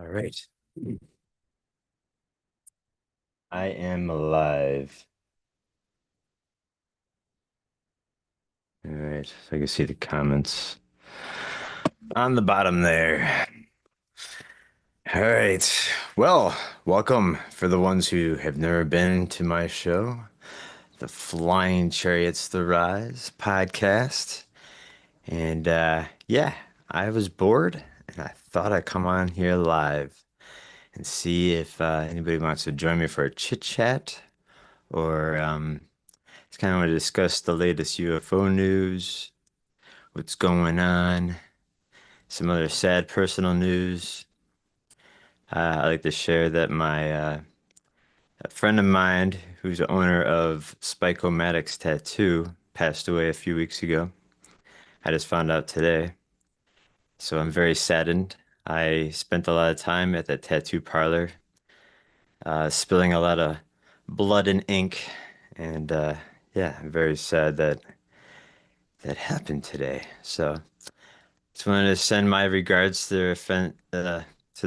All right. I am alive. All right. So I can see the comments on the bottom there. All right. Well, welcome for the ones who have never been to my show, the Flying Chariots The Rise podcast. And yeah, I was bored and I thought I'd come on here live and see if anybody wants to join me for a chit chat or just kind of want to discuss the latest UFO news, what's going on, some other sad personal news. I'd like to share that a friend of mine who's the owner of Spike-O-Matic's Tattoo passed away a few weeks ago. I just found out today, so I'm very saddened. I spent a lot of time at that tattoo parlor, spilling a lot of blood and ink, and yeah, I'm very sad that that happened today. So. Just wanted to send my regards to to the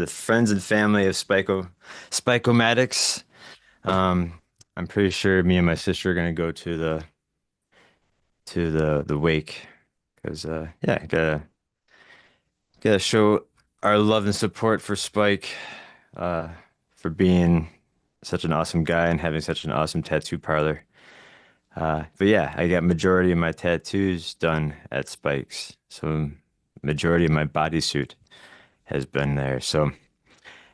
friends and family of Spike-O-Matics. Um, I'm pretty sure me and my sister are gonna go to the wake because yeah, gotta show our love and support for Spike uh for being such an awesome guy and having such an awesome tattoo parlor. But yeah, I got majority of my tattoos done at Spike's, so majority of my bodysuit has been there. So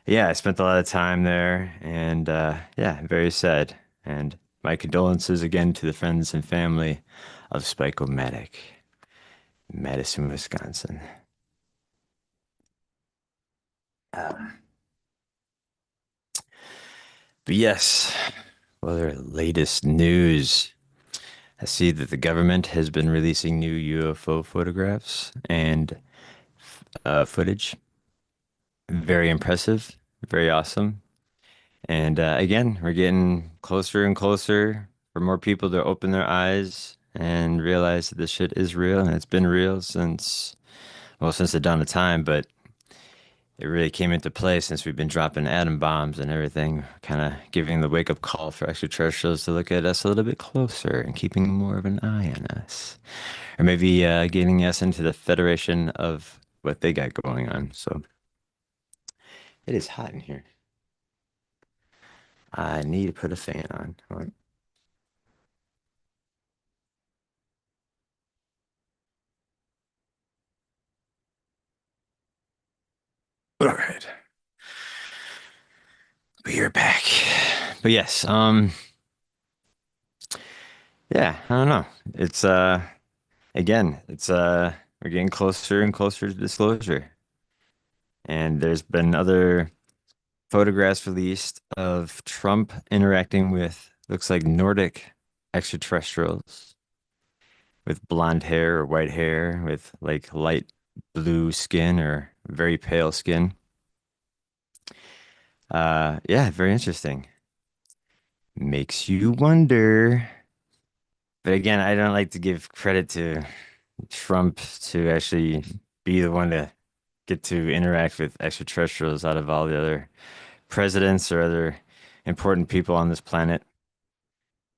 yeah, I spent a lot of time there and yeah, very sad. And my condolences again to the friends and family of Spike-O-Matic, Madison, Wisconsin. Uh, but yes, well, their latest news. I see that the government has been releasing new UFO photographs and footage. Very impressive, very awesome. And again, we're getting closer and closer for more people to open their eyes and realize that this shit is real and it's been real since, well, since the dawn of time, but it really came into play since we've been dropping atom bombs and everything, kind of giving the wake-up call for extraterrestrials to look at us a little bit closer and keeping more of an eye on us. Or maybe getting us into the federation of what they got going on. So it is hot in here. I need to put a fan on. All right. We are back. But yes, yeah, I don't know. It's again, it's we're getting closer and closer to disclosure. And there's been other photographs released of Trump interacting with looks like Nordic extraterrestrials with blonde hair or white hair with like light blue skin or very pale skin. Yeah, very interesting. Makes you wonder. But again, I don't like to give credit to Trump to actually be the one to get to interact with extraterrestrials out of all the other presidents or other important people on this planet.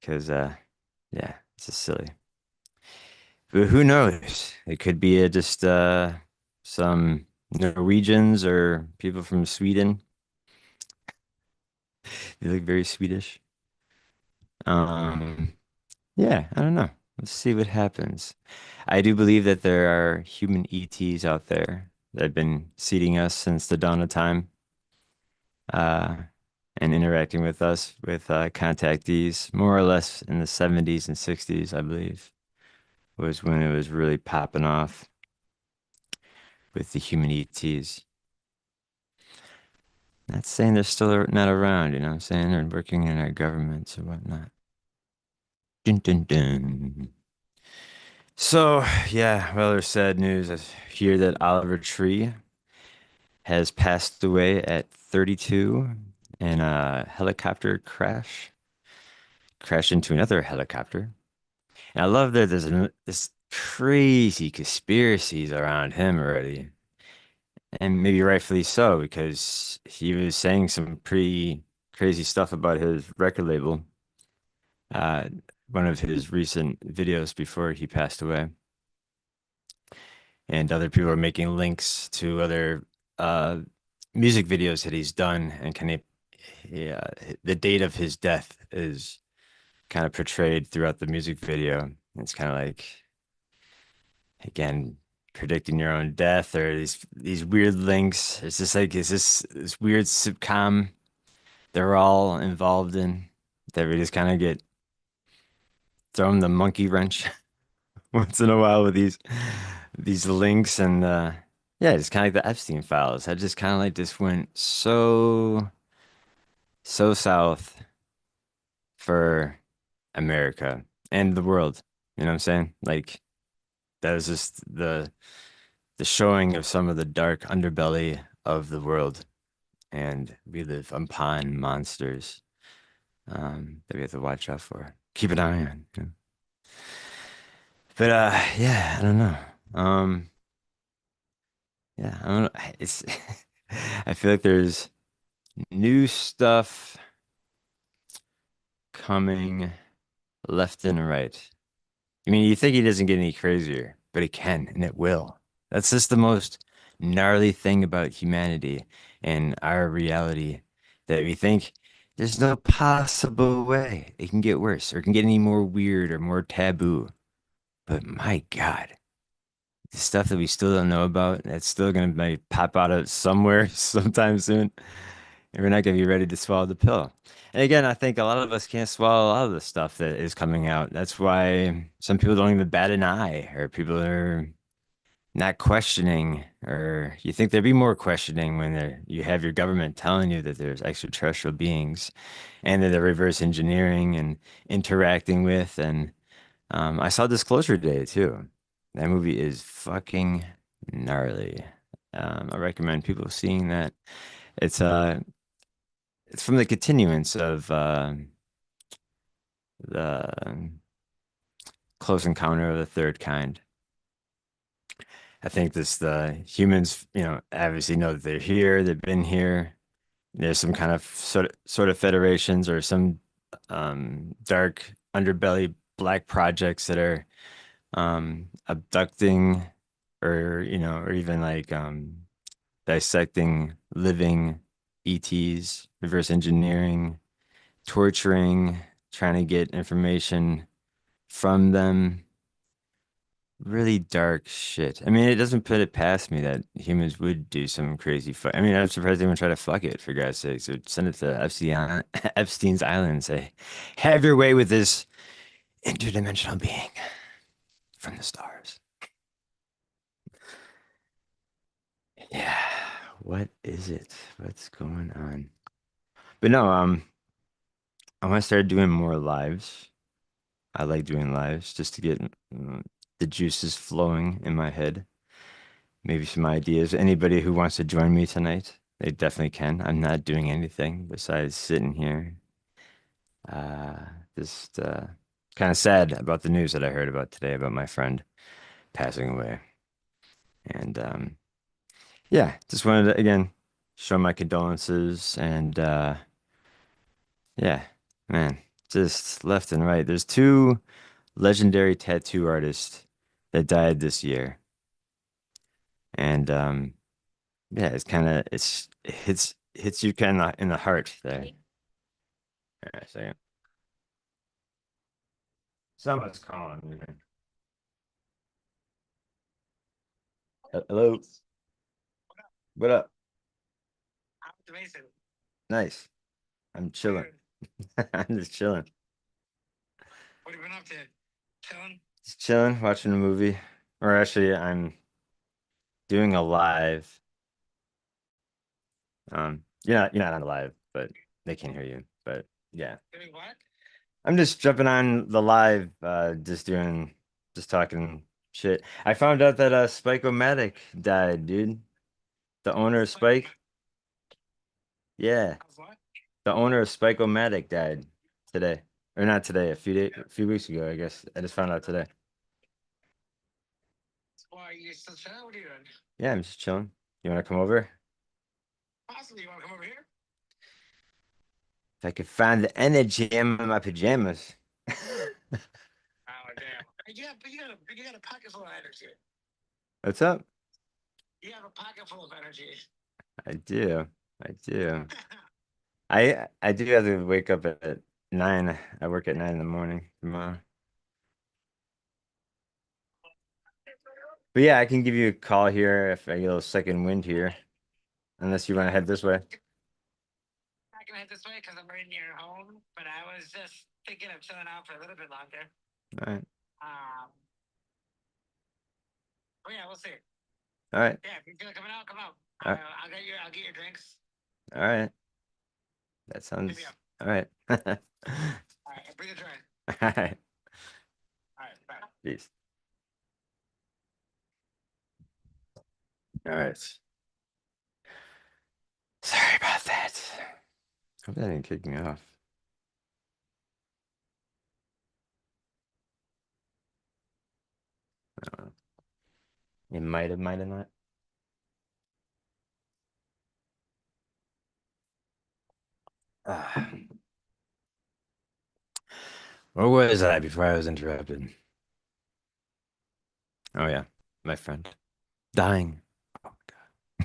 Because, yeah, it's just silly. But who knows? It could be just some Norwegians or people from Sweden. They look very Swedish. Um, yeah, I don't know. Let's see what happens. I do believe that there are human ETs out there that have been seeding us since the dawn of time, uh, and interacting with us with contactees, more or less in the 70s and 60s, I believe, was when it was really popping off with the human ETs. Not saying they're still not around, you know what I'm saying? They're working in our governments or whatnot. Dun, dun, dun. So, yeah, well, there's sad news. I hear that Oliver Tree has passed away at 32 in a helicopter crash, crashed into another helicopter. And I love that there's this crazy conspiracies around him already. and maybe rightfully so, because he was saying some pretty crazy stuff about his record label. Uh, one of his recent videos before he passed away, and other people are making links to other uh, music videos that he's done, and kind of yeah, the date of his death is kind of portrayed throughout the music video. It's kind of like again predicting your own death or these weird links. It's just like is this weird sitcom they're all involved in that we just kind of get thrown the monkey wrench once in a while with these links and yeah, it's kind of like the Epstein files. I just kind of like just went so south for America and the world. You know what I'm saying? Like that was just the showing of some of the dark underbelly of the world, and we live upon monsters that we have to watch out for, keep an eye on. You know? But yeah, I don't know. Yeah, I don't know. It's I feel like there's new stuff coming left and right. I mean, you think he doesn't get any crazier, but it can, and it will. That's just the most gnarly thing about humanity and our reality that we think there's no possible way it can get worse or it can get any more weird or more taboo. But my God, the stuff that we still don't know about, that's still gonna pop out of somewhere sometime soon. And we're not gonna be ready to swallow the pill. And again, I think a lot of us can't swallow a lot of the stuff that is coming out. That's why some people don't even bat an eye, or people are not questioning, or you think there'd be more questioning when you have your government telling you that there's extraterrestrial beings and that they're reverse engineering and interacting with. And I saw Disclosure Day too. That movie is fucking gnarly. I recommend people seeing that. It's uh it's from the continuance of the Close Encounter of the Third Kind. I think this the humans, obviously know that they're here, they've been here. There's some kind of sort of federations or some dark underbelly black projects that are abducting or even like dissecting living ETs, reverse engineering, torturing, trying to get information from them. Really dark shit. I mean, it doesn't put it past me that humans would do some crazy fuck. I mean, I'm surprised they even try to fuck it, for God's sake. So send it to Epstein's Island and say, have your way with this interdimensional being from the stars. Yeah. What is it? What's going on? But no, I want to start doing more lives. I like doing lives just to get the juices flowing in my head. Maybe some ideas. Anybody who wants to join me tonight, they definitely can. I'm not doing anything besides sitting here. Uh, just kind of sad about the news that I heard about today about my friend passing away. And yeah, just wanted to again show my condolences and yeah, man, just left and right. There's two legendary tattoo artists that died this year. And yeah, it's kind of it hits you kind of in the heart there. All right, second. Someone's calling me. Hello. What up? Nice. I'm chilling. I'm just chilling. What have you been up to? Chilling? Just chilling, watching a movie. Or actually, I'm doing a live. You're not on a live, but they can't hear you. But yeah. Doing what? I'm just jumping on the live, just talking shit. I found out that Spike-O-Matic died, dude. The owner of Spike. Yeah. How's what? The owner of Spike-O-Matic died today. Or not today, a few weeks ago, I guess. I just found out today. Why are you still chilling? What are you doing? Yeah, I'm just chilling. You want to come over? Possibly, you want to come over here? If I could find the energy in my pajamas. Oh damn! Yeah, but you got a pocket full of energy. What's up? You have a pocket full of energy. I do. I do. I do have to wake up at 9. I work at 9 in the morning tomorrow. But yeah, I can give you a call here if I get a little second wind here. Unless you want to head this way. Not gonna head this way because I'm right near home, but I was just thinking of chilling out for a little bit longer. All right. Um, oh yeah, we'll see. All right. Yeah, if you feel like coming out, come out. All right. I'll get your drinks. All right. That Hit sounds me up. all right. All All right, bring a drink. right. All right, bye. Peace. All right. Sorry about that. Hope that didn't kick me off. I don't know. It might have not. Ah. Where was I before I was interrupted? Oh yeah, my friend dying. Oh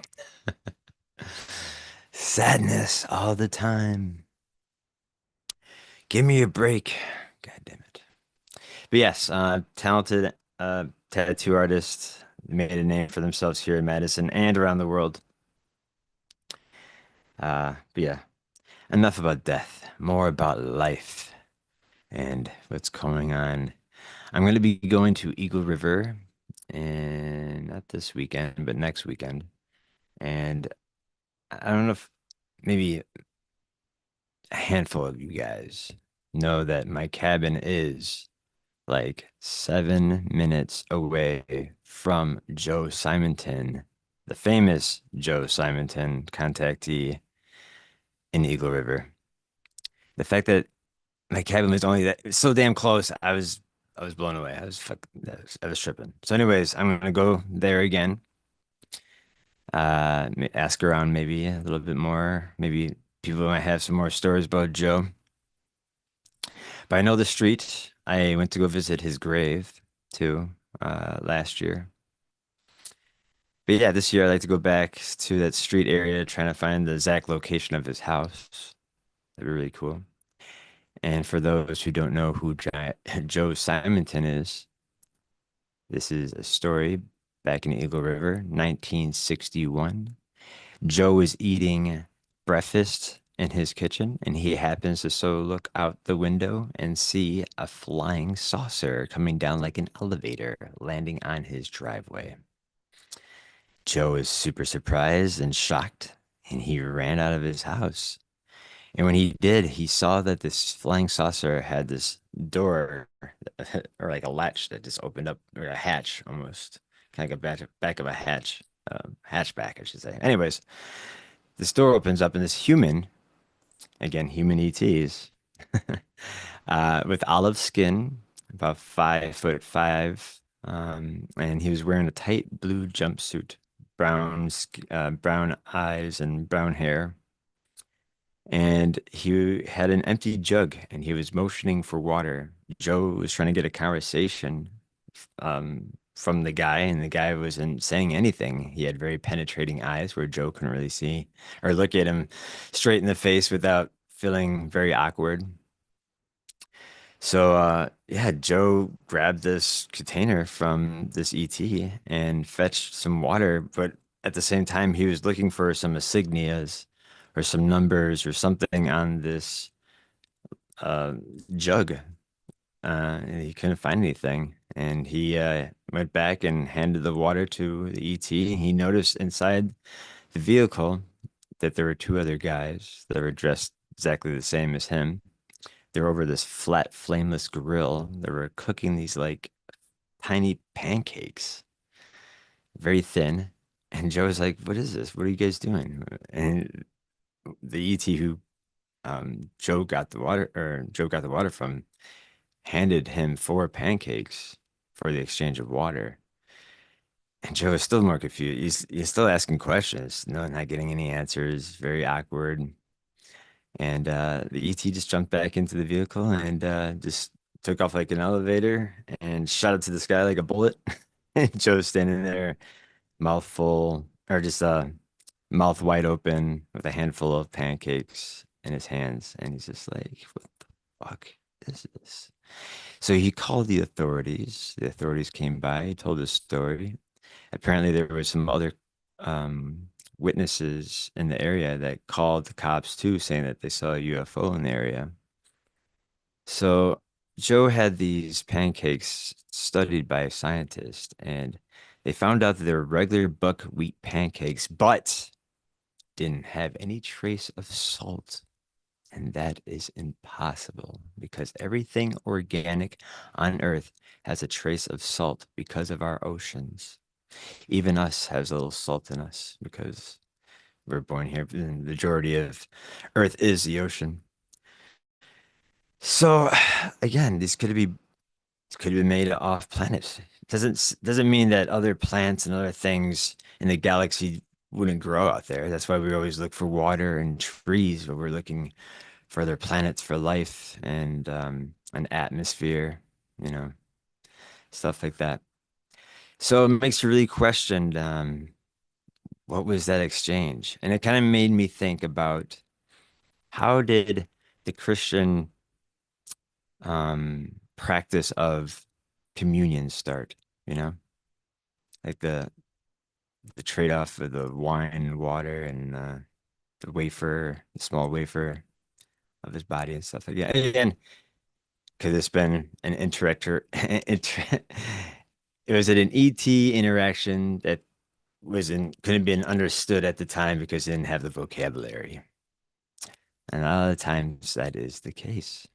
God. Sadness all the time. Give me a break. God damn it. But yes, talented tattoo artist made a name for themselves here in Madison and around the world. But yeah, enough about death, more about life and what's going on. I'm going to be going to Eagle River and not this weekend, but next weekend. And I don't know if maybe a handful of you guys know that my cabin is like 7 minutes away from Joe Simonton, the famous Joe Simonton contactee in Eagle River. The fact that my cabin was only that so damn close, I was blown away. I was tripping. So, anyways, I'm gonna go there again. Ask around maybe a little bit more. Maybe people might have some more stories about Joe. But I know the street. I went to go visit his grave too, last year. But yeah, this year I'd like to go back to that street area, trying to find the exact location of his house. That'd be really cool. And for those who don't know who Joe Simonton is, this is a story back in Eagle River, 1961. Joe is eating breakfast in his kitchen, and he happens to so look out the window and see a flying saucer coming down like an elevator, landing on his driveway. Joe is super surprised and shocked, and he ran out of his house. And when he did, he saw that this flying saucer had this door or like a latch that just opened up, or a hatch almost, kind of like a back of a hatchback, I should say. Anyways, this door opens up, and this human, again, human ETs, with olive skin, about 5'5", and he was wearing a tight blue jumpsuit, brown eyes and brown hair. And he had an empty jug and he was motioning for water. Joe was trying to get a conversation from the guy, and the guy wasn't saying anything. He had very penetrating eyes where Joe couldn't really see or look at him straight in the face without feeling very awkward. So yeah, Joe grabbed this container from this ET and fetched some water, but at the same time he was looking for some insignias or some numbers or something on this uh jug. And he couldn't find anything. And he went back and handed the water to the ET. He noticed inside the vehicle that there were two other guys that were dressed exactly the same as him. They were over this flat, flameless grill. They were cooking these like tiny pancakes, very thin. And Joe was like, "What is this? What are you guys doing?" And the ET who Joe got the water from handed him four pancakes for the exchange of water. And Joe is still more confused. He's still asking questions, no, not getting any answers, very awkward. And the ET just jumped back into the vehicle and just took off like an elevator and shot it to the sky like a bullet. And Joe's standing there, mouth full, or just mouth wide open with a handful of pancakes in his hands. And he's just like, what the fuck is this? So he called the authorities. The authorities came by, he told his story. Apparently, there were some other um, witnesses in the area that called the cops too, saying that they saw a UFO in the area. So Joe had these pancakes studied by a scientist, and they found out that they were regular buckwheat pancakes, but didn't have any trace of salt. And that is impossible because everything organic on Earth has a trace of salt because of our oceans. Even us has a little salt in us because we're born here. The majority of Earth is the ocean. So again, these could have been made off planet. Doesn't mean that other plants and other things in the galaxy wouldn't grow out there. That's why we always look for water and trees, but we're looking for other planets for life and an atmosphere, you know, stuff like that. So it makes you really question what was that exchange? And it kind of made me think about how did the Christian practice of communion start, you know? Like the trade-off of the wine and water and the wafer, the small wafer of his body and stuff like that. Again, could this been an interactor it was an ET interaction that wasn't couldn't have been understood at the time because they didn't have the vocabulary. And a lot of times that is the case.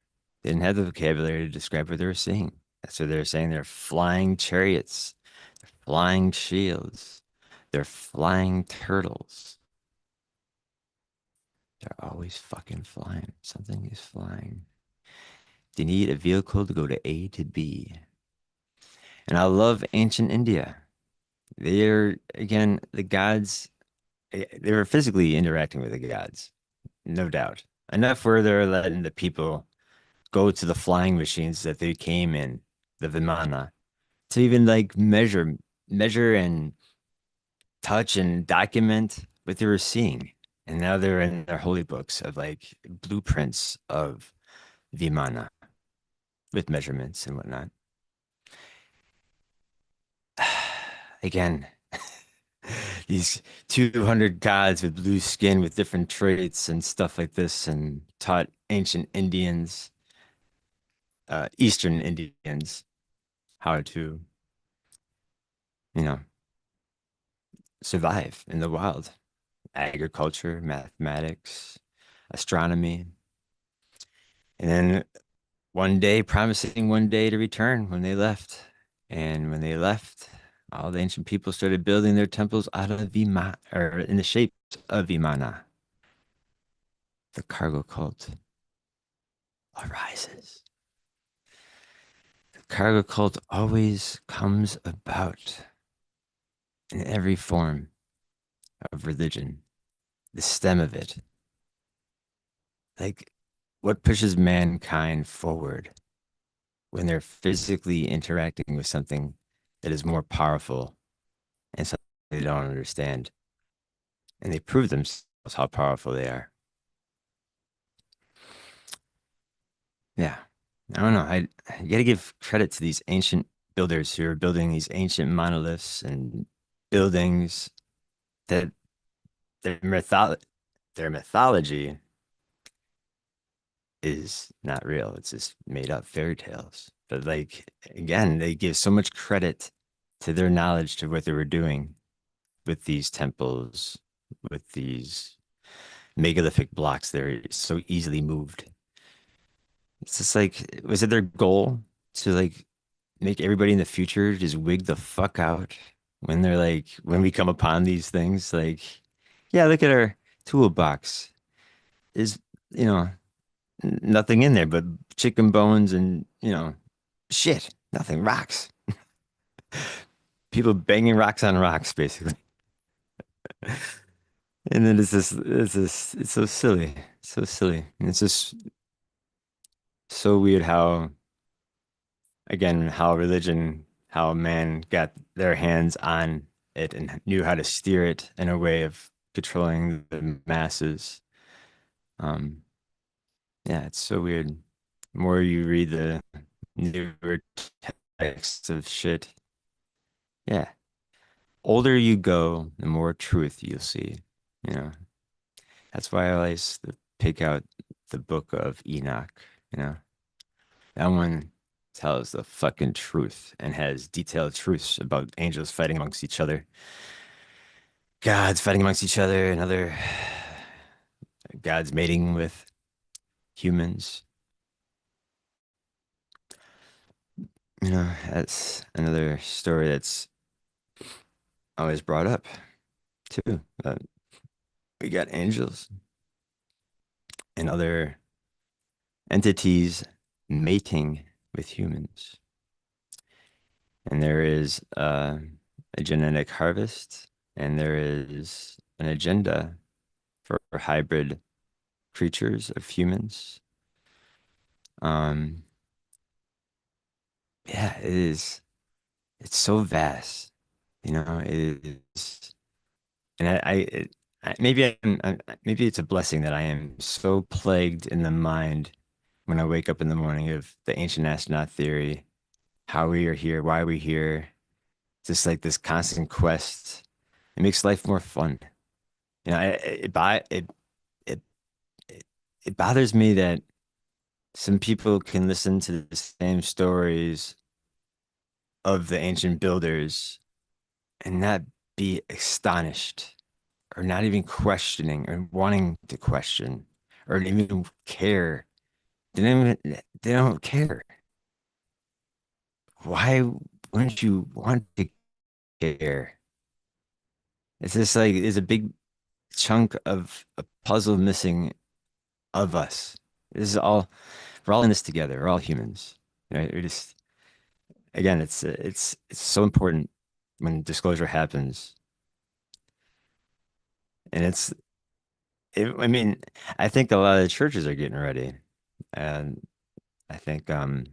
They didn't have the vocabulary to describe what they were seeing. That's what they're saying. They're flying chariots, they're flying shields, they're flying turtles. They're always fucking flying. Something is flying. They need a vehicle to go to A to B. And I love ancient India. They're, again, the gods, they were physically interacting with the gods, no doubt. Enough where they're letting the people go to the flying machines that they came in, the Vimana, to even like measure and touch and document what they were seeing. And now they're in their holy books of like blueprints of Vimana with measurements and whatnot. Again, these 200 gods with blue skin with different traits and stuff like this, and taught ancient Indians, Eastern Indians, how to, you know, survive in the wild. Agriculture, mathematics, astronomy. And then one day, promising one day to return when they left. And when they left, all the ancient people started building their temples out of Vimana, or in the shapes of Vimana. The cargo cult arises. The cargo cult always comes about in every form of religion, the stem of it. Like, what pushes mankind forward when they're physically interacting with something that is more powerful and something they don't understand? And they prove themselves how powerful they are. Yeah. I don't know. I got to give credit to these ancient builders who are building these ancient monoliths and buildings that their mythology is not real. It's just made up fairy tales. But like again, they give so much credit to their knowledge to what they were doing with these temples, with these megalithic blocks. They're so easily moved. It's just like, was it their goal to like make everybody in the future just wig the fuck out when they're like when we come upon these things? Like, yeah, look at our toolbox. Is you know nothing in there but chicken bones and shit, nothing, rocks. people banging rocks on rocks, basically. And then it's so silly, so silly. And it's just so weird how, again, how religion, how man got their hands on it and knew how to steer it in a way of controlling the masses. Um, yeah, it's so weird. The more you read the newer texts of shit, yeah, older you go, the more truth you'll see. You know, that's why I always pick out the book of Enoch. You know, that one tells the fucking truth and has detailed truths about angels fighting amongst each other, gods fighting amongst each other, and other gods mating with humans. You know, that's another story that's always brought up too. We got angels and other entities mating with humans. And there is a genetic harvest, and there is an agenda for hybrid creatures of humans. Um, yeah, it is. It's so vast, you know. It is, and maybe maybe it's a blessing that I am so plagued in the mind when I wake up in the morning of the ancient astronaut theory, how we are here, why we're here, just like this constant quest. It makes life more fun. You know, it it, it bothers me that some people can listen to the same stories of the ancient builders and not be astonished or not even questioning or wanting to question or even care. They don't care. Why wouldn't you want to care? It's just like there's a big chunk of a puzzle missing of us. This is all we're all in this together. We're all humans. Right? We're just again, it's so important when disclosure happens. And I mean, I think a lot of the churches are getting ready. And I think um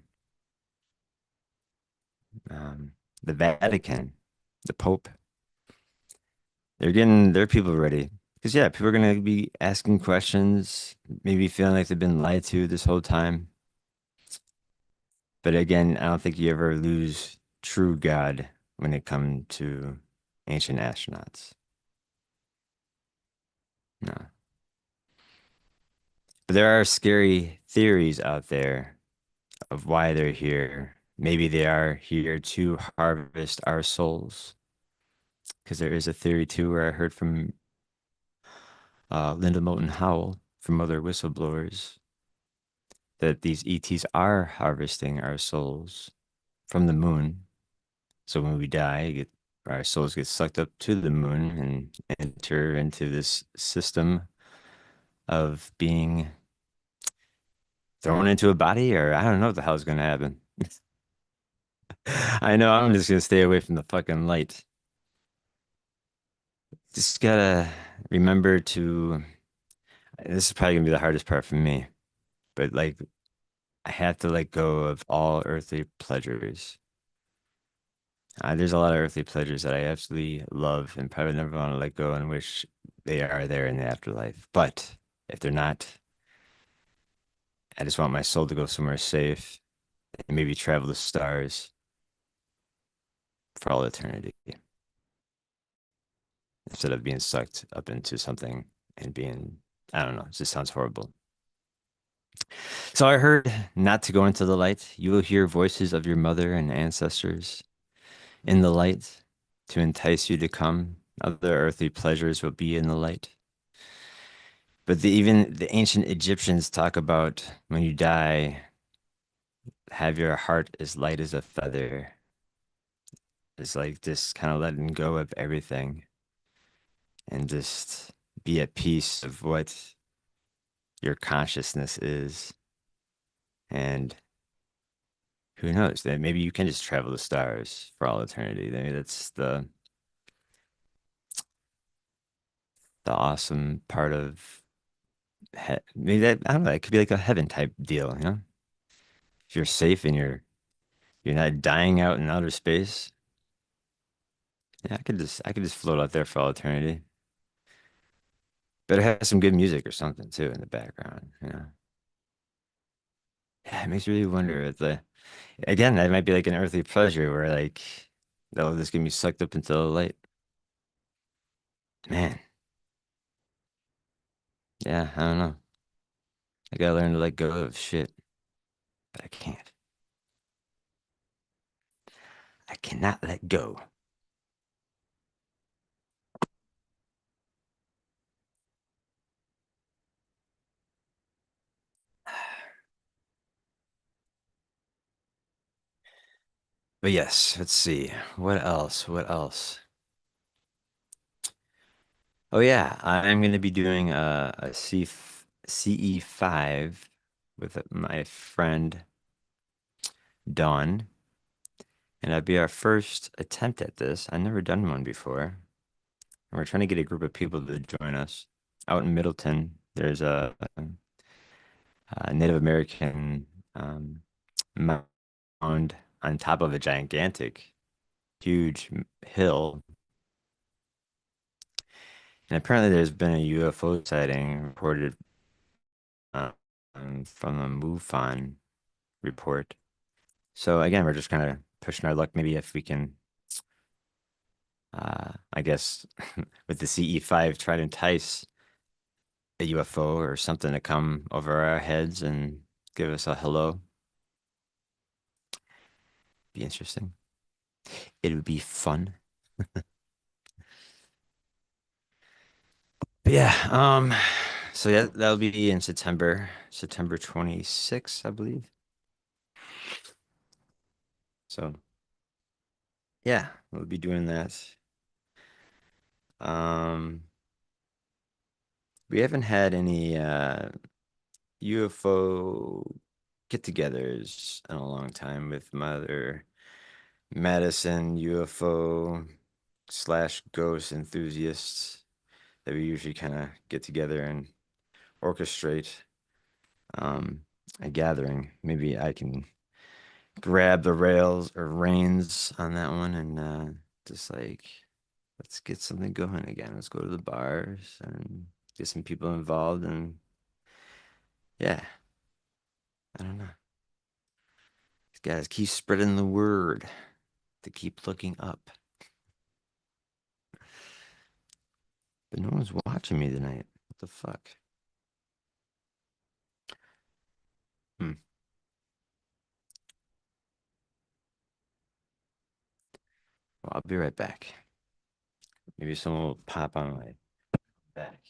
the Vatican, the Pope, they're getting their people ready. Because yeah, people are gonna be asking questions, maybe feeling like they've been lied to this whole time. But again, I don't think you ever lose true God when it comes to ancient astronauts. No. But there are scary theories out there of why they're here. Maybe they are here to harvest our souls. Because there is a theory too where I heard from Linda Moulton Howell from other whistleblowers that these ETs are harvesting our souls from the moon. So when we die, our souls get sucked up to the moon and enter into this system of being thrown into a body, or I don't know what the hell's gonna happen. I know I'm just gonna stay away from the fucking light. Just gotta remember to, this is probably gonna be the hardest part for me, but like I have to let go of all earthly pleasures. There's a lot of earthly pleasures that I absolutely love and probably never want to let go and wish they are there in the afterlife. But if they're not, I just want my soul to go somewhere safe and maybe travel the stars for all eternity instead of being sucked up into something and being, I don't know, it just sounds horrible. So I heard not to go into the light. You will hear voices of your mother and ancestors in the light to entice you to come. Other earthly pleasures will be in the light. But even the ancient Egyptians talk about when you die, have your heart as light as a feather. It's like just kind of letting go of everything and just be at peace of what your consciousness is and who knows? That maybe you can just travel the stars for all eternity. Maybe that's the awesome part of maybe that I don't know. It could be like a heaven type deal, you know? If you're safe and you're not dying out in outer space. Yeah, I could just float out there for all eternity. Better have some good music or something too in the background, you know? Yeah, it makes you really wonder if the again, that might be like an earthly pleasure where like they'll just get me sucked up into the light. Man, yeah, I don't know. I gotta learn to let go of shit, but I can't. I cannot let go. But yes, let's see. What else? What else? Oh yeah, I'm gonna be doing a CE5 with my friend Dawn, and that'd be our first attempt at this. I've never done one before, and we're trying to get a group of people to join us. Out in Middleton, there's a Native American um, mound on top of a gigantic, huge hill, and apparently there's been a UFO sighting reported um, from a MUFON report. So again, we're just kind of pushing our luck. Maybe if we can, I guess, with the CE5, try to entice a UFO or something to come over our heads and give us a hello. Be interesting. It would be fun. But yeah, so yeah, that'll be in September 26th, I believe. So yeah, we'll be doing that. Um, we haven't had any UFO get-togethers in a long time with Mother Madison UFO slash ghost enthusiasts that we usually kind of get together and orchestrate um, a gathering. Maybe I can grab the rails or reins on that one and just like let's get something going again. Let's go to the bars and get some people involved and yeah, I don't know. These guys keep spreading the word to keep looking up. But no one's watching me tonight. What the fuck? Hmm. Well, I'll be right back. Maybe someone will pop on my back.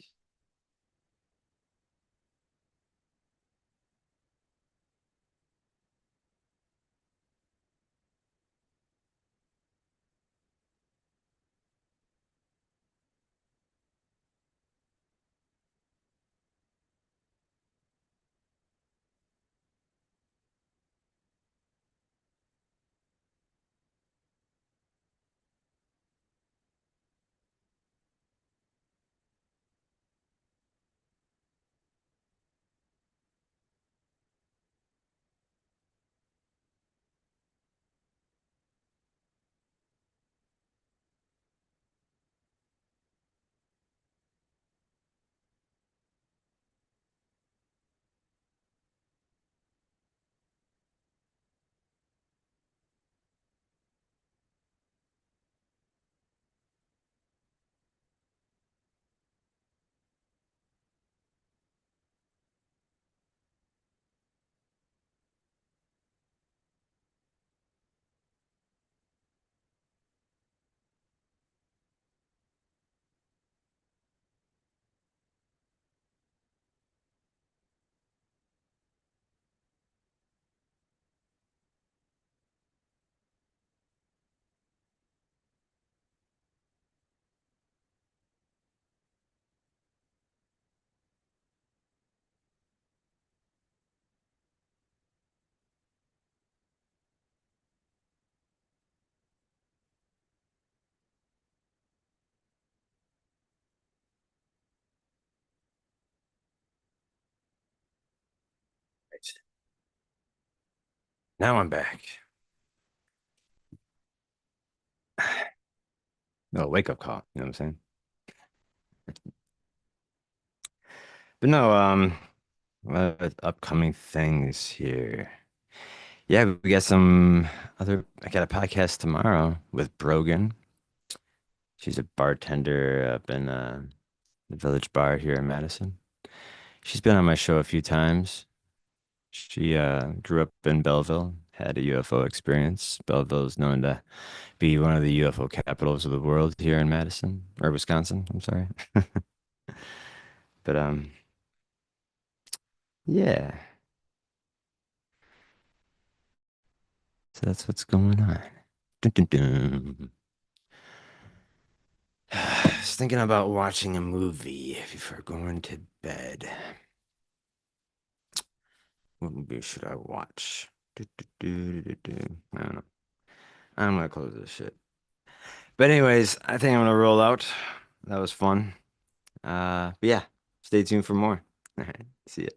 Now I'm back. No, wake up call. You know what I'm saying? But no, upcoming things here. Yeah, we got some other. I got a podcast tomorrow with Brogan. She's a bartender up in the Village Bar here in Madison. She's been on my show a few times. She grew up in Belleville, had a UFO experience. Belleville is known to be one of the UFO capitals of the world here in Madison or Wisconsin. I'm sorry. But yeah. So that's what's going on. Dun, dun, dun. I was thinking about watching a movie before going to bed. What movie should I watch? I don't know. I'm gonna close this shit. But anyways, I think I'm gonna roll out. That was fun. But yeah, stay tuned for more. All right, see ya.